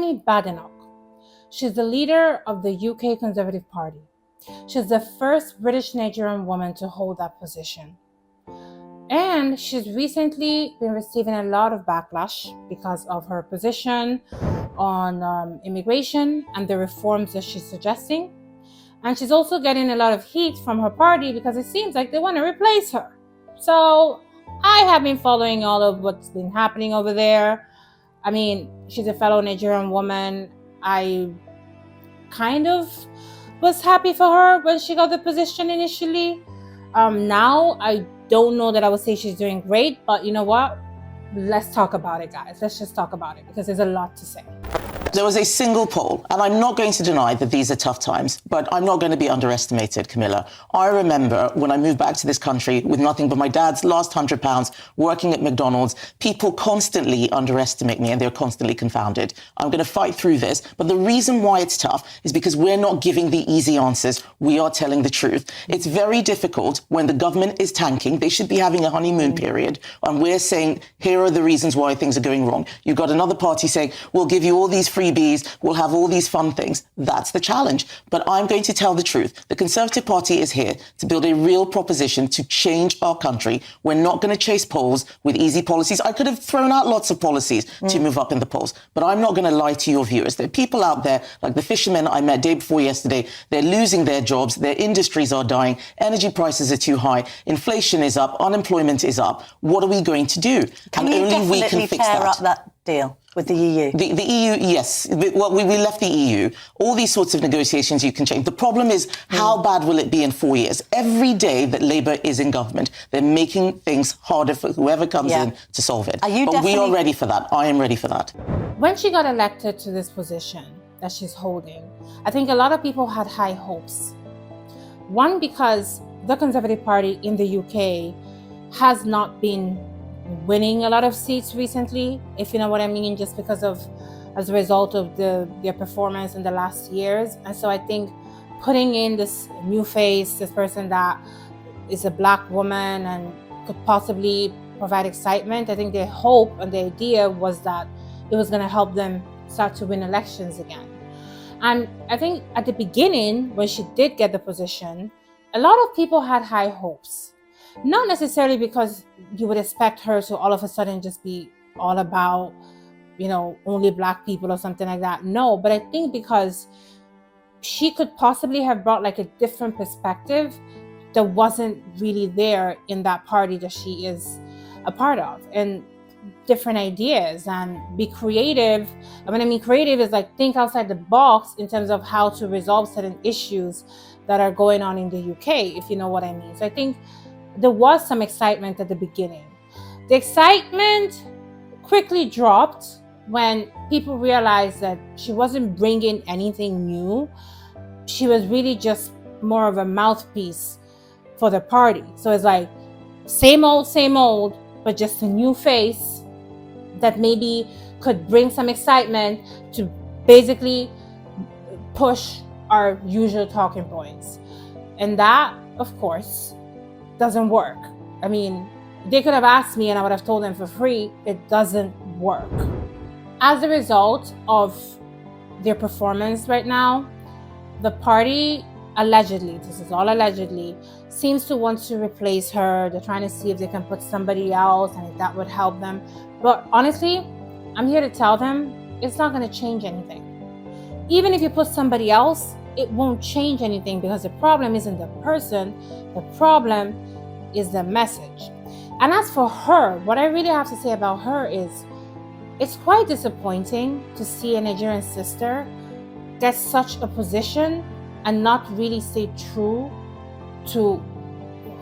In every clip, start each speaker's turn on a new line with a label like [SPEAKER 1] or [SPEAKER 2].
[SPEAKER 1] Kemi Badenoch. She's the leader of the UK Conservative Party. She's the first British Nigerian woman to hold that position. And she's recently been receiving a lot of backlash because of her position on immigration and the reforms that she's suggesting. And she's also getting a lot of heat from her party because it seems like they want to replace her. So I have been following all of what's been happening over there. I mean, she's a fellow Nigerian woman. I kind of was happy for her when she got the position initially. Now, I don't know that I would say she's doing great, but you know what? Let's talk about it, guys. Let's just talk about it because there's a lot to say.
[SPEAKER 2] There was a single poll, and I'm not going to deny that these are tough times, but I'm not going to be underestimated, Camilla. I remember when I moved back to this country with nothing but my dad's last £100 working at McDonald's, people constantly underestimate me and they're constantly confounded. I'm going to fight through this, but the reason why it's tough is because we're not giving the easy answers. We are telling the truth. It's very difficult when the government is tanking. They should be having a honeymoon period, and we're saying, here are the reasons why things are going wrong. You've got another party saying, we'll give you all these freebies, we'll have all these fun things. That's the challenge. But I'm going to tell the truth. The Conservative Party is here to build a real proposition to change our country. We're not going to chase polls with easy policies. I could have thrown out lots of policies to move up in the polls, but I'm not going to lie to your viewers. There are people out there, like the fishermen I met day before yesterday, they're losing their jobs, their industries are dying, energy prices are too high, inflation is up, unemployment is up. What are we going to do?
[SPEAKER 3] Can you
[SPEAKER 2] only we can fix
[SPEAKER 3] tear
[SPEAKER 2] that.
[SPEAKER 3] up that deal with the EU?
[SPEAKER 2] The EU, yes. Well, we left the EU. All these sorts of negotiations you can change. The problem is, how bad will it be in 4 years? Every day that Labour is in government, they're making things harder for whoever comes in to solve it. But we are ready for that. I am ready for that.
[SPEAKER 1] When she got elected to this position that she's holding, I think a lot of people had high hopes. One, because the Conservative Party in the UK has not been winning a lot of seats recently, if you know what I mean, just because of, as a result of their performance in the last years. And so I think putting in this new face, this person that is a black woman and could possibly provide excitement, I think the hope and the idea was that it was going to help them start to win elections again. And I think at the beginning, when she did get the position, a lot of people had high hopes. Not necessarily because you would expect her to all of a sudden just be all about, you know, only black people or something like that. No, but I think because she could possibly have brought like a different perspective that wasn't really there in that party that she is a part of, and different ideas and be creative. And when I mean creative is like think outside the box in terms of how to resolve certain issues that are going on in the UK, if you know what I mean. So I think there was some excitement at the beginning. The excitement quickly dropped when people realized that she wasn't bringing anything new. She was really just more of a mouthpiece for the party. So it's like same old, but just a new face that maybe could bring some excitement to basically push our usual talking points. And that, of course, doesn't work. I mean, they could have asked me and I would have told them for free, it doesn't work. As a result of their performance right now, the party allegedly, this is all allegedly, seems to want to replace her. They're trying to see if they can put somebody else and if that would help them. But honestly, I'm here to tell them it's not going to change anything. Even if you put somebody else, it won't change anything because the problem isn't the person, the problem is the message. And as for her, what I really have to say about her is it's quite disappointing to see a Nigerian sister get such a position and not really stay true to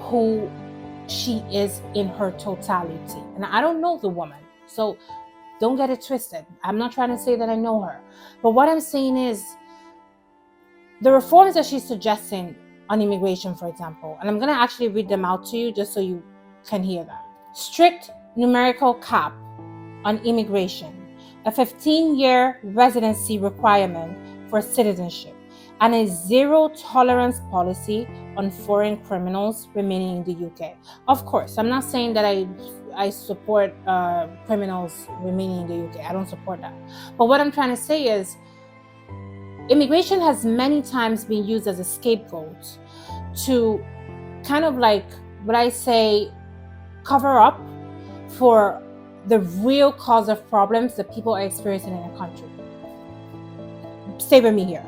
[SPEAKER 1] who she is in her totality. And I don't know the woman, so don't get it twisted. I'm not trying to say that I know her. But what I'm saying is the reforms that she's suggesting on immigration, for example, and I'm going to actually read them out to you just so you can hear them. Strict numerical cap on immigration, a 15-year residency requirement for citizenship, and a zero-tolerance policy on foreign criminals remaining in the UK. Of course, I'm not saying that I I support criminals remaining in the UK. I don't support that. But what I'm trying to say is, immigration has many times been used as a scapegoat to kind of like, what I say, cover up for the real cause of problems that people are experiencing in a country. Stay with me here.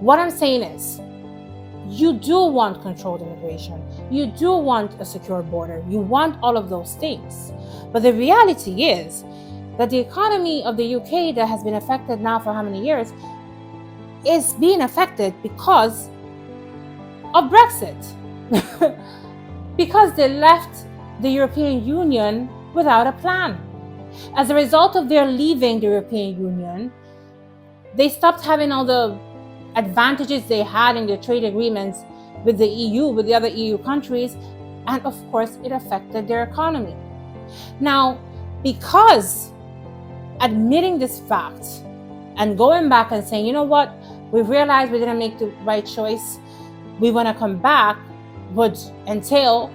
[SPEAKER 1] What I'm saying is, you do want controlled immigration. You do want a secure border. You want all of those things. But the reality is that the economy of the UK that has been affected now for how many years is being affected because of Brexit. Because they left the European Union without a plan. As a result of their leaving the European Union, they stopped having all the advantages they had in their trade agreements with the EU, with the other EU countries, and of course it affected their economy. Now, because admitting this fact and going back and saying, you know what, we realized we didn't make the right choice, we want to come back, would entail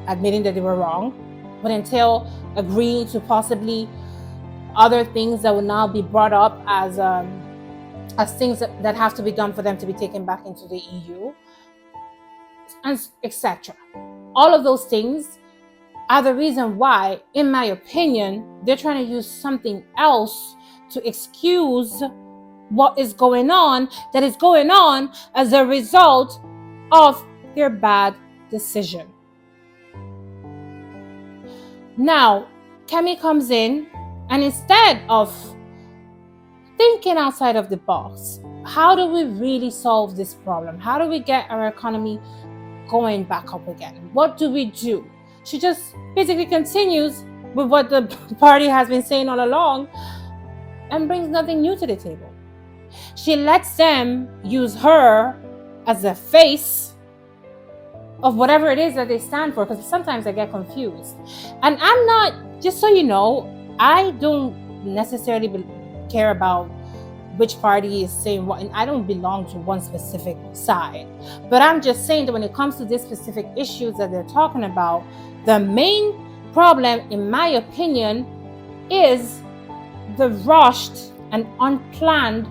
[SPEAKER 1] admitting that they were wrong, would entail agreeing to possibly other things that will now be brought up as things that have to be done for them to be taken back into the EU, and etc. All of those things are the reason why, in my opinion, they're trying to use something else to excuse what is going on, that is going on as a result of their bad decision. Now, Kemi comes in, and instead of thinking outside of the box, how do we really solve this problem? How do we get our economy going back up again? What do we do? She just basically continues with what the party has been saying all along and brings nothing new to the table. She lets them use her as a face of whatever it is that they stand for, because sometimes I get confused. And I'm not, just so you know, I don't necessarily care about which party is saying what, and I don't belong to one specific side. But I'm just saying that when it comes to these specific issues that they're talking about, the main problem, in my opinion, is the rushed and unplanned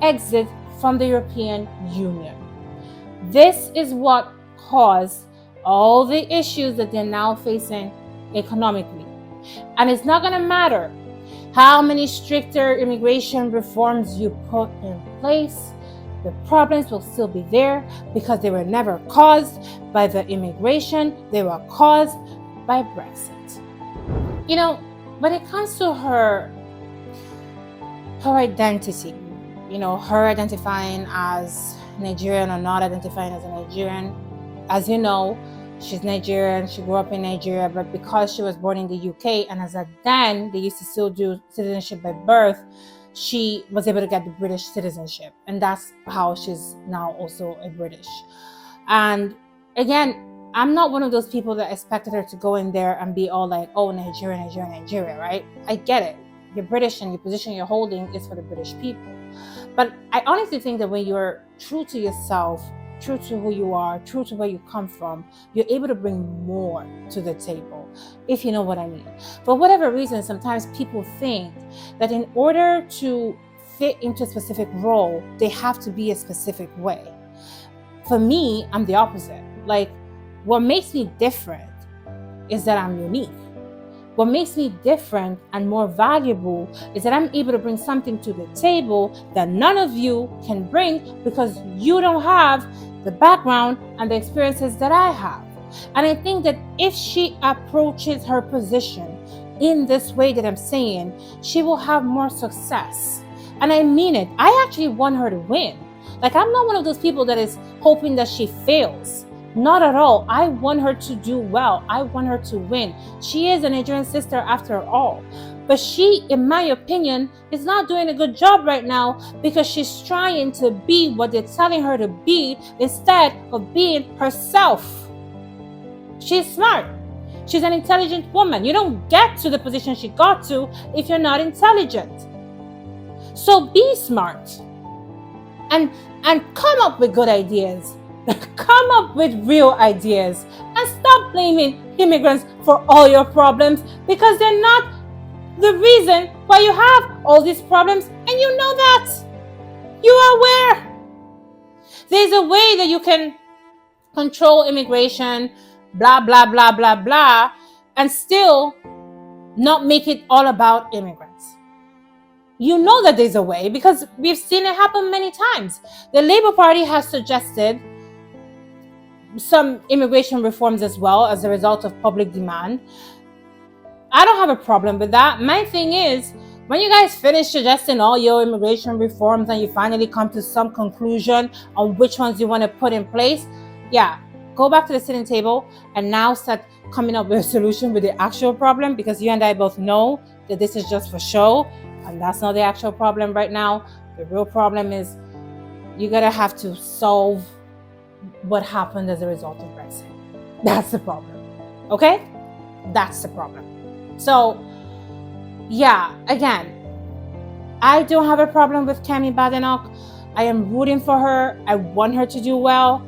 [SPEAKER 1] exit from the European Union. This is what caused all the issues that they're now facing economically. And it's not going to matter how many stricter immigration reforms you put in place, the problems will still be there because they were never caused by the immigration, they were caused by Brexit. You know, when it comes to her identity, you know, her identifying as Nigerian or not identifying as a Nigerian, as you know, she's Nigerian, she grew up in Nigeria, but because she was born in the UK, and as a then, they used to still do citizenship by birth, she was able to get the British citizenship. And that's how she's now also a British. And again, I'm not one of those people that expected her to go in there and be all like, oh, Nigeria, Nigeria, Nigeria, right? I get it. You're British and your position you're holding is for the British people. But I honestly think that when you're true to yourself, true to who you are, true to where you come from, you're able to bring more to the table, if you know what I mean. For whatever reason, sometimes people think that in order to fit into a specific role, they have to be a specific way. For me, I'm the opposite. Like, what makes me different is that I'm unique. What makes me different and more valuable is that I'm able to bring something to the table that none of you can bring because you don't have the background and the experiences that I have. And I think that if she approaches her position in this way that I'm saying, she will have more success. And I mean it. I actually want her to win. Like, I'm not one of those people that is hoping that she fails. Not at all. I want her to do well. I want her to win. She is a Nigerian sister after all. But she, in my opinion, is not doing a good job right now because she's trying to be what they're telling her to be instead of being herself. She's smart. She's an intelligent woman. You don't get to the position she got to if you're not intelligent. So be smart and come up with good ideas. Come up with real ideas and stop blaming immigrants for all your problems, because they're not the reason why you have all these problems, and you know that. You are aware. There's a way that you can control immigration, blah, blah, blah, blah, blah, and still not make it all about immigrants. You know that there's a way, because we've seen it happen many times. The Labour Party has suggested some immigration reforms as well as a result of public demand. I don't have a problem with that. My thing is, when you guys finish suggesting all your immigration reforms and you finally come to some conclusion on which ones you want to put in place, yeah, go back to the sitting table and now start coming up with a solution with the actual problem, because you and I both know that this is just for show and that's not the actual problem right now. The real problem is you gotta have to solve what happened as a result of Brexit. That's the problem. Okay? That's the problem. So, yeah, again, I don't have a problem with Kemi Badenoch. I am rooting for her. I want her to do well,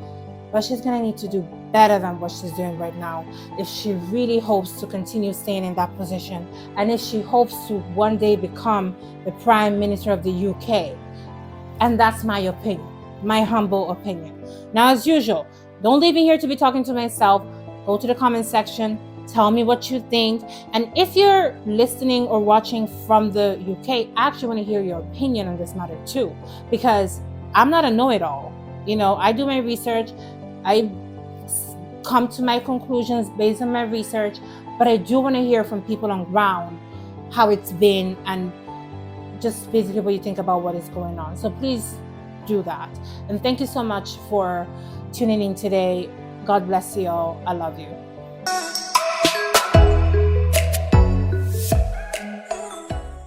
[SPEAKER 1] but she's gonna need to do better than what she's doing right now if she really hopes to continue staying in that position, and if she hopes to one day become the Prime Minister of the UK. And that's my opinion, my humble opinion. Now, as usual, don't leave me here to be talking to myself. Go to the comment section. Tell me what you think. And if you're listening or watching from the UK, I actually want to hear your opinion on this matter too, because I'm not a know-it-all. You know, I do my research. I come to my conclusions based on my research, but I do want to hear from people on ground how it's been and just basically what you think about what is going on. So please do that. And thank you so much for tuning in today. God bless you all. I love you.